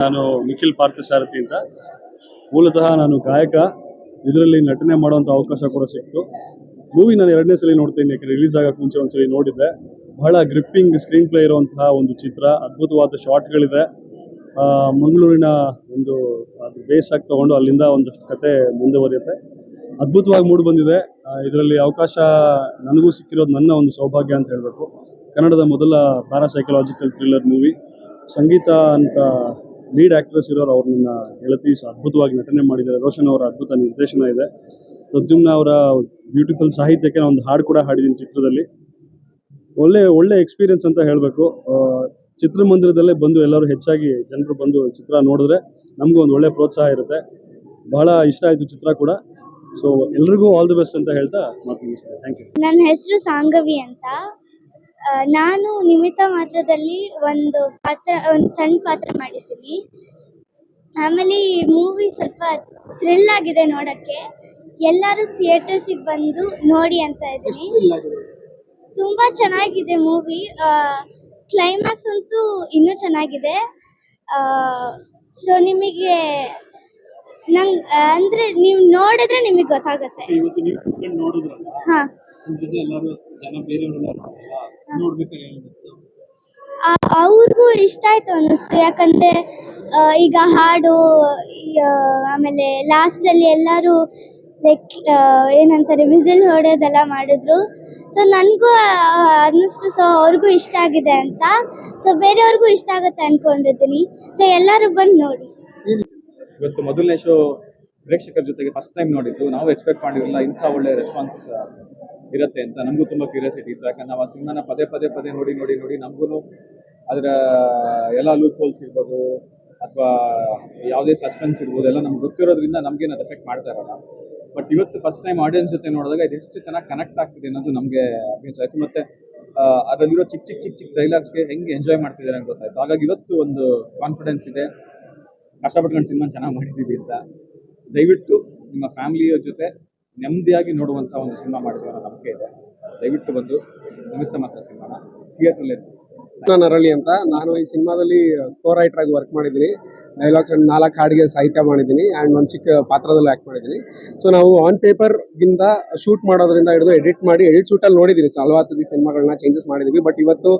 ನಾನು ನಿಖಿಲ್ ಪಾರ್ಥಸಾರಥಿ ಅಂತ. ಮೂಲತಃ ನಾನು ಗಾಯಕ. ಇದರಲ್ಲಿ ನಟನೆ ಮಾಡುವಂಥ ಅವಕಾಶ ಕೂಡ ಸಿಕ್ತು. ಮೂವಿ ನಾನು 2ನೇ ಸಲ ನೋಡ್ತೀನಿ, ಯಾಕಂದರೆ ರಿಲೀಸ್ ಆಗೋಕ್ಕೆ ಮುಂಚೆ ಒಂದ್ಸಲಿ ನೋಡಿದ್ದೆ. ಬಹಳ ಗ್ರಿಪ್ಪಿಂಗ್ ಸ್ಕ್ರೀನ್ ಪ್ಲೇ ಇರುವಂತಹ ಒಂದು ಚಿತ್ರ, ಅದ್ಭುತವಾದ ಶಾಟ್ಗಳಿದೆ. ಮಂಗಳೂರಿನ ಒಂದು ಅದು ಬೇಸ್ ಆಗಿ ತಗೊಂಡು ಅಲ್ಲಿಂದ ಒಂದಷ್ಟು ಕತೆ ಮುಂದುವರಿಯುತ್ತೆ. ಅದ್ಭುತವಾಗಿ ಮೂಡಿ ಬಂದಿದೆ. ಇದರಲ್ಲಿ ಅವಕಾಶ ನನಗೂ ಸಿಕ್ಕಿರೋದು ನನ್ನ ಒಂದು ಸೌಭಾಗ್ಯ ಅಂತ ಹೇಳಬೇಕು. ಕನ್ನಡದ ಮೊದಲ ಪ್ಯಾರಾಸೈಕಲಾಜಿಕಲ್ ಥ್ರಿಲ್ಲರ್ ಮೂವಿ. ಸಂಗೀತ ಅಂತ ಲೀಡ್ ಆಕ್ಟ್ರೆಸ್ ಇರೋರು, ಅವ್ರು ನನ್ನ ಗೆಳತಿ, ಅದ್ಭುತವಾಗಿ ನಟನೆ ಮಾಡಿದ್ದಾರೆ. ರೋಷನ್ ಅವರ ಅದ್ಭುತ ನಿರ್ದೇಶನ ಇದೆ. ಪ್ರದ್ಯುಮ್ನ ಅವರ ಬ್ಯೂಟಿಫುಲ್ ಸಾಹಿತ್ಯಕ್ಕೆ ನಾನು ಒಂದು ಹಾಡು ಕೂಡ ಹಾಡಿದ್ದೀನಿ ಚಿತ್ರದಲ್ಲಿ. ಒಳ್ಳೆ ಎಕ್ಸ್ಪೀರಿಯನ್ಸ್ ಅಂತ ಹೇಳಬೇಕು. ಚಿತ್ರಮಂದಿರದಲ್ಲೇ ಬಂದು ಎಲ್ಲರೂ ಹೆಚ್ಚಾಗಿ ಜನರು ಬಂದು ಚಿತ್ರ ನೋಡಿದ್ರೆ ನಮಗೂ ಒಂದು ಒಳ್ಳೆ ಪ್ರೋತ್ಸಾಹ ಇರುತ್ತೆ. ಬಹಳ ಇಷ್ಟ ಆಯಿತು ಚಿತ್ರ ಕೂಡ. ಸೊ ಎಲ್ರಿಗೂ ಆಲ್ ದಿ ಬೆಸ್ಟ್ ಅಂತ ಹೇಳ್ತಾ ಮಾತು ಮುಗಿಸ್ತೇನೆ. Thank you. ನನ್ನ ಹೆಸರು ಸಾಂಗವಿ ಅಂತ. ನಾನು ನಿಮಿತ್ತ ಮಾತ್ರದಲ್ಲಿ ಒಂದು ಸಣ್ಣ ಪಾತ್ರ ಮಾಡಿದ್ದೀನಿ. ಆಮೇಲೆ ಈ ಮೂವಿ ಸ್ವಲ್ಪ ಥ್ರಿಲ್ ಆಗಿದೆ ನೋಡೋಕ್ಕೆ. ಎಲ್ಲರೂ ಥಿಯೇಟರ್ಸಿಗೆ ಬಂದು ನೋಡಿ ಅಂತ ಇದ್ದೀನಿ. ತುಂಬ ಚೆನ್ನಾಗಿದೆ ಮೂವಿ. ಕ್ಲೈಮ್ಯಾಕ್ಸ್ ಅಂತೂ ಇನ್ನೂ ಚೆನ್ನಾಗಿದೆ. ಸೊ ನಿಮಗೆ ಅಂದರೆ ನೀವು ನೋಡಿದ್ರೆ ನಿಮಗೆ ಗೊತ್ತಾಗುತ್ತೆ. ಇವತ್ತು ನೀವು ಕುತ್ಕೊಂಡು ನೋಡಿದ್ರಲ್ಲ, ಹಾಂ, ನಿಮ್ಮ ಜೊತೆ ಎಲ್ಲರೂ ಜನ ಬೇರೆಯವರೆಲ್ಲ ನೋಡ್ಬೇಕಾದ್ರೆ ಏನಿತ್ತು? ಅವ್ರಿಗೂ ಇಷ್ಟ ಆಯಿತು ಅನ್ನಿಸ್ತು. ಯಾಕಂದರೆ ಈಗ ಹಾಡು, ಆಮೇಲೆ ಲಾಸ್ಟಲ್ಲಿ ಎಲ್ಲರೂ ಲೈಕ್ ಏನಂತಾರೆ ವಿಸಿಲ್ ಹೊಡೆಯೋದೆಲ್ಲ ಮಾಡಿದ್ರು. ಸೊ ನನಗೂ ಅನ್ನಿಸ್ತು. ಸೊ ಅವ್ರಿಗೂ ಇಷ್ಟ ಆಗಿದೆ ಅಂತ. ಸೊ ಬೇರೆಯವ್ರಿಗೂ ಇಷ್ಟ ಆಗುತ್ತೆ ಅಂದ್ಕೊಂಡಿದ್ದೀನಿ. ಸೊ ಎಲ್ಲರೂ ಬಂದು ನೋಡಿ. ಇವತ್ತು ಮೊದಲನೇ ಶೋ ಪ್ರೇಕ್ಷಕರ ಜೊತೆಗೆ ಫಸ್ಟ್ ಟೈಮ್ ನೋಡಿದ್ದು. ನಾವು ಎಕ್ಸ್ಪೆಕ್ಟ್ ಮಾಡಿರಲಿಲ್ಲ ಇಂಥ ಒಳ್ಳೆ ರೆಸ್ಪಾನ್ಸ್ ಇರುತ್ತೆ ಅಂತ. ನಮಗೂ ತುಂಬ ಕ್ಯೂರಿಯಾಸಿಟಿ ಇತ್ತು. ಯಾಕಂದ್ರೆ ನಾವು ಆ ಸಿನಿಮಾನ ಪದೇ ನೋಡಿ ನಮಗೂ ಅದರ ಎಲ್ಲ ಲೂಪ್ ಹೋಲ್ಸ್ ಇರ್ಬೋದು ಅಥವಾ ಯಾವುದೇ ಸಸ್ಪೆನ್ಸ್ ಇರ್ಬೋದು ಎಲ್ಲ ನಮ್ಗೆ ಗೊತ್ತಿರೋದ್ರಿಂದ ನಮಗೇನು ಅದು ಎಫೆಕ್ಟ್ ಮಾಡ್ತಾ ಇರಲ್ಲ. ಬಟ್ ಇವತ್ತು ಫಸ್ಟ್ ಟೈಮ್ ಆಡಿಯನ್ಸ್ ಜೊತೆ ನೋಡಿದಾಗ ಇದು ಎಷ್ಟು ಚೆನ್ನಾಗಿ ಕನೆಕ್ಟ್ ಆಗ್ತಿದೆ ಅನ್ನೋದು ನಮಗೆ ಅಭ್ಯಾಸ ಆಯಿತು. ಮತ್ತು ಅದರಲ್ಲಿರೋ ಚಿಕ್ಕ ಡೈಲಾಗ್ಸ್ಗೆ ಹೆಂಗೆ ಎಂಜಾಯ್ ಮಾಡ್ತಿದ್ದಾರೆ ಅಂತ ಗೊತ್ತಾಯಿತು. ಹಾಗಾಗಿ ಇವತ್ತು ಒಂದು ಕಾನ್ಫಿಡೆನ್ಸ್ ಇದೆ, ಕಷ್ಟಪಟ್ಕೊಂಡು ಸಿನಿಮಾ ಚೆನ್ನಾಗಿ ಮಾಡಿದ್ದೀವಿ ಅಂತ. ದಯವಿಟ್ಟು ನಿಮ್ಮ ಫ್ಯಾಮಿಲಿಯವ್ರ ಜೊತೆ ನೆಮ್ಮದಿಯಾಗಿ ನೋಡುವಂಥ ಒಂದು ಸಿನಿಮಾ ಮಾಡಿದ್ವಿ ಅನ್ನೋ ನಂಬಿಕೆ ಇದೆ. ದಯವಿಟ್ಟು ಬಂದು ನಿಮಿತ್ತ ಮಾತ್ರ ಸಿನಿಮಾನ ಥಿಯೇಟ್ರಲ್ಲಿ. ನಾನು ಅರಳಿ ಅಂತ. ನಾನು ಈ ಸಿನಿಮಾದಲ್ಲಿ ಕೋ ರೈಟರ್ ಆಗಿ ವರ್ಕ್ ಮಾಡಿದ್ದೀನಿ. ಡೈಲಾಗ್ಸ್ 4 ಹಾಡಿಗೆ ಸಾಹಿತ್ಯ ಮಾಡಿದ್ದೀನಿ ಆ್ಯಂಡ್ ಒಂದು ಚಿಕ್ಕ ಪಾತ್ರದಲ್ಲಿ ಆ್ಯಕ್ಟ್ ಮಾಡಿದ್ದೀನಿ. ಸೊ ನಾವು ಆನ್ ಪೇಪರ್ಗಿಂತ ಶೂಟ್ ಮಾಡೋದ್ರಿಂದ ಹಿಡಿದು ಎಡಿಟ್ ಶೂಟಲ್ಲಿ ನೋಡಿದ್ದೀನಿ ಹಲವಾರು ಸತಿ ಸಿನಿಮಾಗಳನ್ನ ಚೇಂಜಸ್ ಮಾಡಿದ್ದೀವಿ. ಬಟ್ ಇವತ್ತು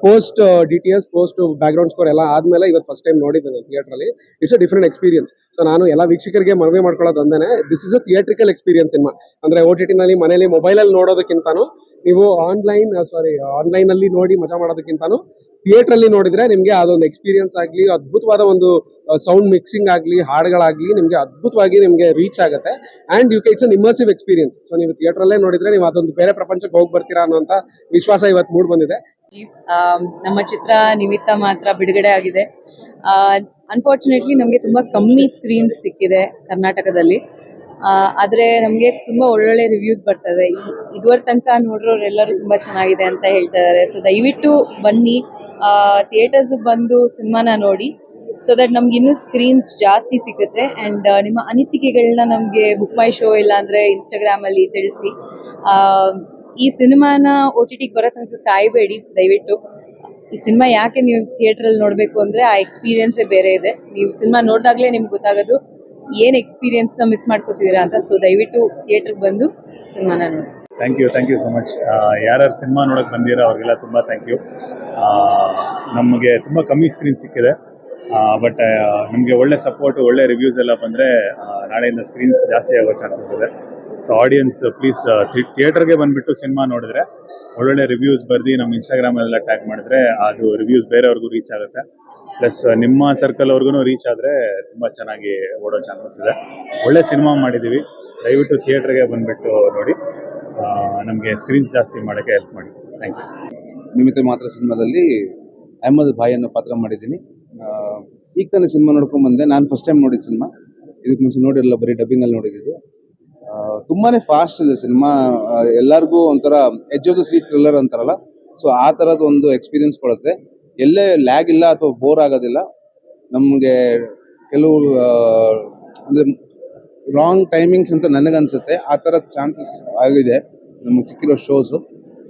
post DTS post background score ಎಲ್ಲ ಆದಮೇಲೆ ಇವತ್ತು ಫಸ್ಟ್ ಟೈಮ್ ನೋಡಿದ್ದೀನಿ ಥಿಯೇಟ್ರಲ್ಲಿ. It's a different experience. So ನಾನು ಎಲ್ಲ ವೀಕ್ಷಕರಿಗೆ ಮನವಿ ಮಾಡ್ಕೊಳ್ಳೋದು ಒಂದೇ, this is a theatrical experience cinema. ಅಂದರೆ OTTನಲ್ಲಿ ಮನೇಲಿ ಮೊಬೈಲಲ್ಲಿ ನೋಡೋದಕ್ಕಿಂತನೂ ನೀವು ಆನ್ಲೈನಲ್ಲಿ ನೋಡಿ ಮಜಾ ಮಾಡೋದಕ್ಕಿಂತನೂ ಥಿಯೇಟ್ರಲ್ಲಿ ನೋಡಿದ್ರೆ ನಿಮಗೆ ಅದೊಂದು ಎಕ್ಸ್ಪೀರಿಯನ್ಸ್ ಆಗಲಿ, ಅದ್ಭುತವಾದ ಒಂದು ಸೌಂಡ್ ಮಿಕ್ಸಿಂಗ್ ಆಗಲಿ, ಹಾಡುಗಳಾಗಲಿ ನಿಮಗೆ ಅದ್ಭುತವಾಗಿ ನಿಮಗೆ ರೀಚ್ ಆಗುತ್ತೆ. And it's an immersive experience. So ನೀವು ಥಿಯೇಟ್ರಲ್ಲೇ ನೋಡಿದ್ರೆ ನೀವು ಅದೊಂದು ಬೇರೆ ಪ್ರಪಂಚಕ್ಕೆ ಹೋಗಿ ಬರ್ತೀರಾ ಅನ್ನೋಂಥ ವಿಶ್ವಾಸ ಇವತ್ತು ಮೂಡ್ ಬಂದಿದೆ. ನಮ್ಮ ಚಿತ್ರ ನಿಮಿತ್ತ ಮಾತ್ರ ಬಿಡುಗಡೆ ಆಗಿದೆ. ಅನ್ಫಾರ್ಚುನೇಟ್ಲಿ ನಮಗೆ ತುಂಬ ಕಮ್ಮಿ ಸ್ಕ್ರೀನ್ಸ್ ಸಿಕ್ಕಿದೆ ಕರ್ನಾಟಕದಲ್ಲಿ. ಆದರೆ ನಮಗೆ ತುಂಬ ಒಳ್ಳೊಳ್ಳೆ ರಿವ್ಯೂಸ್ ಬರ್ತದೆ. ಇದುವರೆ ತನಕ ನೋಡಿರೋರೆಲ್ಲರೂ ತುಂಬ ಚೆನ್ನಾಗಿದೆ ಅಂತ ಹೇಳ್ತಾ ಇದ್ದಾರೆ. ಸೊ ದಯವಿಟ್ಟು ಬನ್ನಿ, ಥಿಯೇಟರ್ಸ್ಗೆ ಬಂದು ಸಿನಿಮಾನ ನೋಡಿ, ಸೊ ದಟ್ ನಮ್ಗೆ ಇನ್ನೂ ಸ್ಕ್ರೀನ್ಸ್ ಜಾಸ್ತಿ ಸಿಗುತ್ತೆ. ಆ್ಯಂಡ್ ನಿಮ್ಮ ಅನಿಸಿಕೆಗಳನ್ನ ನಮಗೆ ಬುಕ್ ಮೈ ಶೋ ಇಲ್ಲಾಂದರೆ ಇನ್ಸ್ಟಾಗ್ರಾಮಲ್ಲಿ ತಿಳಿಸಿ. ಈ ಸಿನಿಮಾನ OTTಗೆ ಬರೋ ತನಕ ಕಾಯಬೇಡಿ. ದಯವಿಟ್ಟು ಈ ಸಿನಿಮಾ ಯಾಕೆ ನೀವು ಥಿಯೇಟ್ರಲ್ಲಿ ನೋಡಬೇಕು ಅಂದರೆ ಆ ಎಕ್ಸ್ಪೀರಿಯನ್ಸೇ ಬೇರೆ ಇದೆ. ನೀವು ಸಿನಿಮಾ ನೋಡಿದಾಗಲೇ ನಿಮ್ಗೆ ಗೊತ್ತಾಗೋದು ಏನು ಎಕ್ಸ್ಪೀರಿಯನ್ಸ್ನ ಮಿಸ್ ಮಾಡ್ಕೋತಿದ್ದೀರಾ ಅಂತ. ಸೊ ದಯವಿಟ್ಟು ಥಿಯೇಟ್ರಿಗೆ ಬಂದು ಸಿನಿಮಾನ ನೋಡಿ. Thank you so much. ಯಾರ್ಯಾರು ಸಿನಿಮಾ ನೋಡೋಕೆ ಬಂದಿರೋ ಅವ್ರಿಗೆಲ್ಲ ತುಂಬ ಥ್ಯಾಂಕ್ ಯು. ನಮಗೆ ತುಂಬ ಕಮ್ಮಿ ಸ್ಕ್ರೀನ್ ಸಿಕ್ಕಿದೆ. ಬಟ್ ನಮಗೆ ಒಳ್ಳೆ ಸಪೋರ್ಟು, ಒಳ್ಳೆ ರಿವ್ಯೂಸ್ ಎಲ್ಲ ಬಂದರೆ ನಾಳೆಯಿಂದ ಸ್ಕ್ರೀನ್ಸ್ ಜಾಸ್ತಿ ಆಗೋ ಚಾನ್ಸಸ್ ಇದೆ. ಸೊ ಆಡಿಯನ್ಸ್ ಪ್ಲೀಸ್ ಥಿಯೇಟರ್ಗೆ ಬಂದುಬಿಟ್ಟು ಸಿನಿಮಾ ನೋಡಿದ್ರೆ ಒಳ್ಳೊಳ್ಳೆ ರಿವ್ಯೂಸ್ ಬರ್ದು ನಮ್ಮ ಇನ್ಸ್ಟಾಗ್ರಾಮಲ್ಲೆಲ್ಲ ಟ್ಯಾಗ್ ಮಾಡಿದ್ರೆ ಅದು ರಿವ್ಯೂಸ್ ಬೇರೆಯವ್ರಿಗೂ ರೀಚ್ ಆಗುತ್ತೆ. ಪ್ಲಸ್ ನಿಮ್ಮ ಸರ್ಕಲ್ ಅವ್ರಿಗೂ ರೀಚ್ ಆದರೆ ತುಂಬ ಚೆನ್ನಾಗಿ ಓಡೋ ಚಾನ್ಸಸ್ ಇದೆ. ಒಳ್ಳೆ ಸಿನಿಮಾ ಮಾಡಿದ್ದೀವಿ. ದಯವಿಟ್ಟು ಥಿಯೇಟ್ರಿಗೆ ಬಂದುಬಿಟ್ಟು ನೋಡಿ, ನಮಗೆ ಸ್ಕ್ರೀನ್ಸ್ ಜಾಸ್ತಿ ಮಾಡೋಕ್ಕೆ ಹೆಲ್ಪ್ ಮಾಡಿ. Thank you. ನಿಮಿತ್ತ ಮಾತ್ರ ಸಿನಿಮಾದಲ್ಲಿ ಅಹಮದ್ ಭಾಯ್ ಅನ್ನೋ ಪಾತ್ರ ಮಾಡಿದ್ದೀನಿ. ಈಗ ತಾನೇ ಸಿನಿಮಾ ನೋಡ್ಕೊಂಡ್ಬಂದೆ. ನಾನು ಫಸ್ಟ್ ಟೈಮ್ ನೋಡಿದ ಸಿನಿಮಾ. ಇದಕ್ಕೆ ಮುಂಚೆ ನೋಡಿರಲಿಲ್ಲ, ಬರೀ ಡಬ್ಬಿಂಗಲ್ಲಿ ನೋಡಿದ್ದು. ತುಂಬಾ ಫಾಸ್ಟ್ ಇದೆ ಸಿನಿಮಾ. ಎಲ್ಲರಿಗೂ ಒಂಥರ edge of the seat thriller ಅಂತಾರಲ್ಲ, ಸೊ ಆ ಥರದ್ದು ಒಂದು ಎಕ್ಸ್ಪೀರಿಯನ್ಸ್ ಕೊಡುತ್ತೆ. ಎಲ್ಲೇ ಲ್ಯಾಗ್ ಇಲ್ಲ ಅಥವಾ ಬೋರ್ ಆಗೋದಿಲ್ಲ. ನಮಗೆ ಕೆಲವು ಅಂದರೆ ರಾಂಗ್ ಟೈಮಿಂಗ್ಸ್ ಅಂತ ನನಗನ್ಸುತ್ತೆ. ಆ ಥರ ಚಾನ್ಸಸ್ ಆಗಿದೆ ನಮಗೆ ಸಿಕ್ಕಿರೋ ಶೋಸು.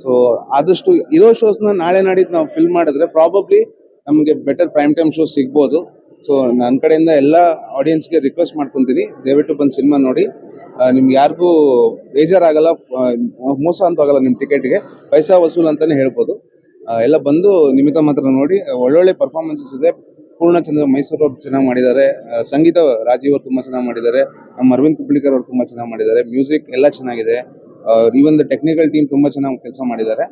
ಸೊ ಆದಷ್ಟು ಇರೋ ಶೋಸ್ನ ನಾಳೆ ನಾಡಿದ್ದು ನಾವು ಫಿಲ್ ಮಾಡಿದ್ರೆ ಪ್ರಾಬಬ್ಲಿ ನಮಗೆ ಬೆಟರ್ ಪ್ರೈಮ್ ಟೈಮ್ ಶೋ ಸಿಗ್ಬೋದು. ಸೊ ನನ್ನ ಕಡೆಯಿಂದ ಎಲ್ಲ ಆಡಿಯನ್ಸ್ಗೆ ರಿಕ್ವೆಸ್ಟ್ ಮಾಡ್ಕೊತೀನಿ, ದಯವಿಟ್ಟು ಬಂದು ಸಿನಿಮಾ ನೋಡಿ. ನಿಮ್ಗೆ ಯಾರಿಗೂ ಬೇಜಾರಾಗಲ್ಲ, ಮೋಸ ಅಂತೂ ಆಗಲ್ಲ. ನಿಮ್ಮ ಟಿಕೆಟ್ಗೆ ಪೈಸಾ ವಸೂಲ್ ಅಂತಲೇ ಹೇಳ್ಬೋದು. ಎಲ್ಲ ಬಂದು ನಿಮಿತ್ತ ಮಾತ್ರ ನೋಡಿ. ಒಳ್ಳೊಳ್ಳೆ ಪರ್ಫಾರ್ಮೆನ್ಸಸ್ ಇದೆ. ಪೂರ್ಣಚಂದ್ರ ಮೈಸೂರು ಅವ್ರು ಚೆನ್ನಾಗಿ ಮಾಡಿದ್ದಾರೆ, ಸಂಗೀತ ರಾಜೀವ್ ಅವ್ರು ತುಂಬ ಚೆನ್ನಾಗಿ ಮಾಡಿದ್ದಾರೆ, ನಮ್ಮ ಅರವಿಂದ್ ಕುಬ್ಳಿಕರ್ ಅವ್ರು ತುಂಬ ಚೆನ್ನಾಗಿ ಮಾಡಿದ್ದಾರೆ, ಮ್ಯೂಸಿಕ್ ಎಲ್ಲ ಚೆನ್ನಾಗಿದೆ. ಈವನ್ ದ ಟೆಕ್ನಿಕಲ್ ಟೀಮ್ ತುಂಬ ಚೆನ್ನಾಗಿ ಕೆಲಸ ಮಾಡಿದ್ದಾರೆ.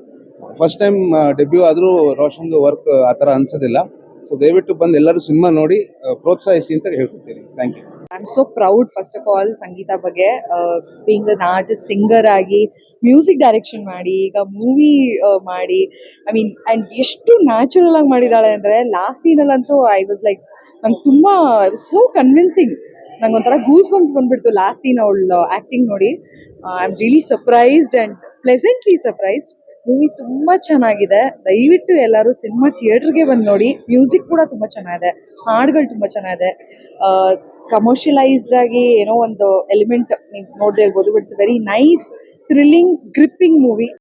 ಫಸ್ಟ್ ಟೈಮ್ ಡೆಬ್ಯೂ ಆದರೂ ರೋಷನ್ದು ವರ್ಕ್ ಆ ಥರ ಅನ್ಸೋದಿಲ್ಲ. ಸೊ ದಯವಿಟ್ಟು ಬಂದು ಎಲ್ಲರೂ ಸಿನಿಮಾ ನೋಡಿ ಪ್ರೋತ್ಸಾಹಿಸಿ ಅಂತ ಹೇಳ್ಕೊಡ್ತೀನಿ. Thank you. I am so proud first of all Sangeetha ಬಗ್ಗೆ, ಬೀಯಿಂಗ್ ಅನ್ ಆರ್ಟಿಸ್ಟ್, ಸಿಂಗರ್ ಆಗಿ ಮ್ಯೂಸಿಕ್ ಡೈರೆಕ್ಷನ್ ಮಾಡಿ ಈಗ ಮೂವಿ ಮಾಡಿ, ಐ ಮೀನ್ ಆ್ಯಂಡ್ ಎಷ್ಟು ನ್ಯಾಚುರಲ್ ಆಗಿ ಮಾಡಿದ್ದಾಳೆ ಅಂದರೆ ಲಾಸ್ಟ್ ಸೀನಲ್ಲಂತೂ ಐ ವಾಸ್ ಲೈಕ್, ನಂಗೆ ತುಂಬ ಸೋ ಕನ್ವಿನ್ಸಿಂಗ್. ನಂಗೆ ಒಂಥರ ಗೂಸ್ ಬಂಪ್ಸ್ ಬಂದ್ಬಿಡ್ತು ಲಾಸ್ಟ್ ಸೀನ್ ಅವಳು ಆ್ಯಕ್ಟಿಂಗ್ ನೋಡಿ. I am really surprised and pleasantly surprised. Movie ತುಂಬ ಚೆನ್ನಾಗಿದೆ. ದಯವಿಟ್ಟು ಎಲ್ಲರೂ ಸಿನಿಮಾ ಥಿಯೇಟ್ರಿಗೆ ಬಂದು ನೋಡಿ. ಮ್ಯೂಸಿಕ್ ಕೂಡ ತುಂಬ ಚೆನ್ನಾಗಿದೆ, ಹಾಡುಗಳು ತುಂಬ ಚೆನ್ನಾಗಿದೆ. ಕಮರ್ಷಿಯಲೈಸ್ಡ್ ಆಗಿ ಏನೋ ಒಂದು ಎಲಿಮೆಂಟ್ ನೀವು ನೋಡದೇ ಇರ್ಬೋದು, but it's very nice thrilling gripping movie.